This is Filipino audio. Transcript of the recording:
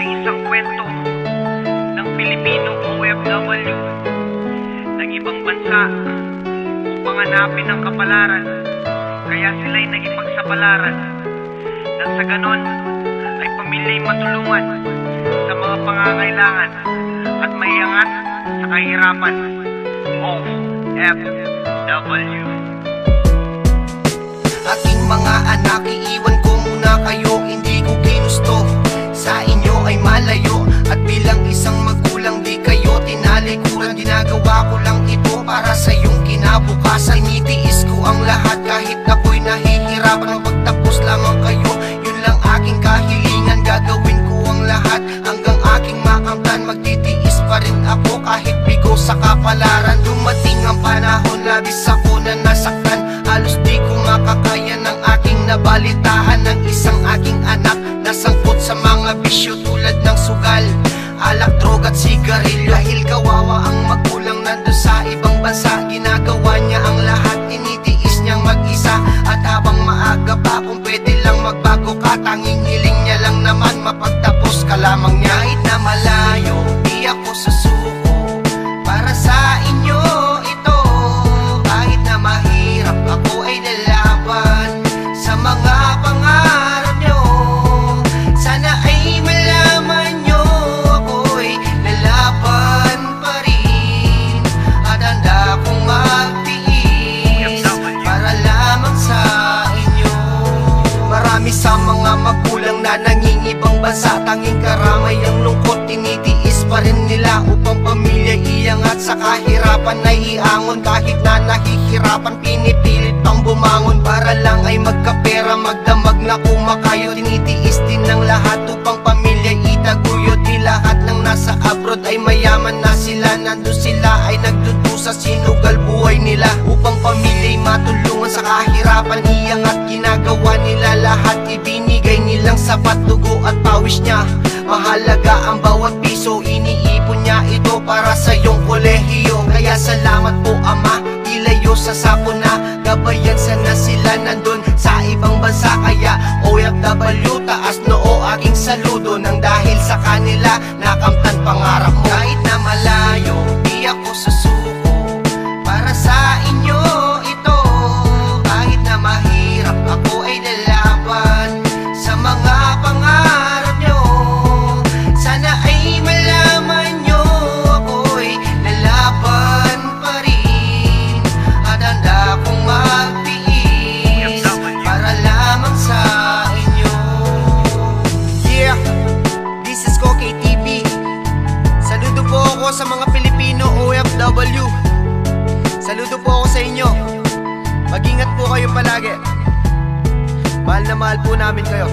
ay isang kwento ng Pilipino OFW ng ibang bansa upang hanapin ang kapalaran, kaya sila'y nagipagsapalaran nang sa ganon ay pamilya'y matulungan sa mga pangangailangan at maiangat sa kahirapan. OFW. Aking mga anak, iiwan ko muna kayo, hindi ko ginusto sa inyo ay malayo. At bilang isang magulang di kayo tinalikuran, ginagawa ko lang ito para sa iyong kinabukasan. Initiis ko ang lahat kahit ako'y nahihirapan. Magpagtapos lamang kayo, yun lang aking kahilingan. Gagawin ko ang lahat hanggang aking makamtan. Magtitiis pa rin ako kahit bigo sa kapalaran. Dumating ang panahon, labis ako na nasaktan. Halos di ko makakaya ng aking nabalitaan ng isang aking anak nasangkot sa mga bisyo tulad ng sugal, alak, droga at sigarilyo. Dahil kawawa ang magulang nandun sa ibang bansa, ginagawa niya ang lahat, initiis niyang mag-isa. At habang maaga pa, kung pwede lang magbago ka, tanging hiling niya lang naman mapagtapos ka lamang niya. Kahit na malayo, di ako susuko para sa inyo ito. Kahit na mahirap, ako ay lalaban sa mga pangarap nyo. Sana ay malaman nyo, ako'y lalaban pa rin. At handa kong magtiis para lamang sa inyo. Marami sa mga magulang na nangingibang bansa, tanging karamay ang lungkot, tinitiis pa rin nila upang pamilya iangat sa kahirapan ay iangon. Kahit na nahihirapan, pinipilit pang bumangon para lang ay magkapera, magdamag na kumakayo. Tinitiis din ng lahat upang pamilya itaguyod. Di lahat ng nasa abroad ay mayaman na sila, nandun sila ay nagdudusa, sinugal buhay nila upang pamilya'y matulungan sa kahirapan. Iangat ginagawa nila lahat, ibinigay nilang sapat dugo at pawis niya. Mahalaga ang bawat piso, iniipon niya ito para sa iyong kolehiyo. Kaya salamat po Ama, ilayo sa sako na gabayan. Sana sila nandun sa ibang bansa, kaya OFW taas noo aking saludo. Nang dahil sa kanila nakamtan pangarap mo. Kahit na malayo, di ako susuko para sa inyo ito. Kahit na mahirap, ako ay lalaban sa mga pangarap nyo. Sana ay malaman nyo, ako'y lalaban pa rin. At handa kong magtiis para lamang sa inyo. Yeah, this is Koke TV. Saludo po ako sa mga Pilipino OFW. Saludo po ako sa inyo. Mag-ingat po kayo palagi. Mahal na mahal po namin kayo.